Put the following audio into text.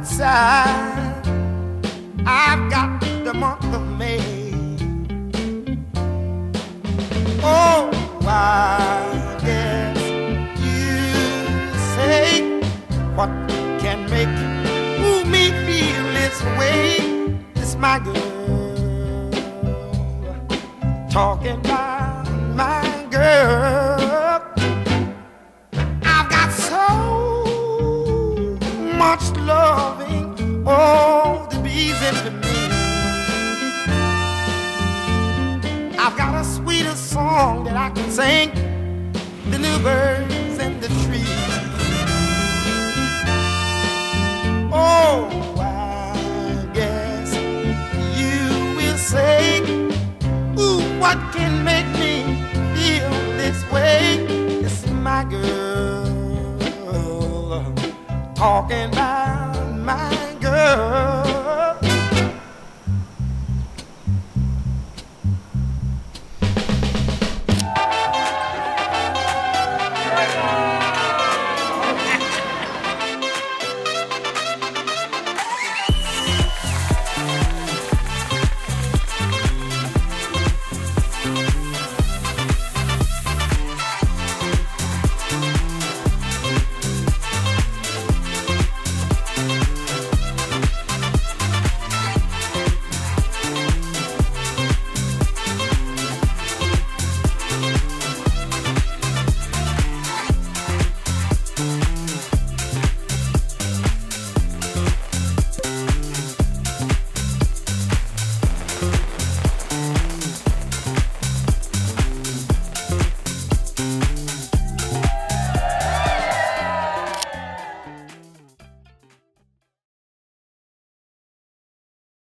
outside. I've got the month of May. Oh, I guess you say, what can make me feel this way? It's my girl, talking about my girl. I've got so much loving, oh, the bees into me. I've got a sweeter song that I can sing than the birds in the trees. Oh, I guess you will say, ooh, what can make me feel this way? It's my girl, talking about my girl.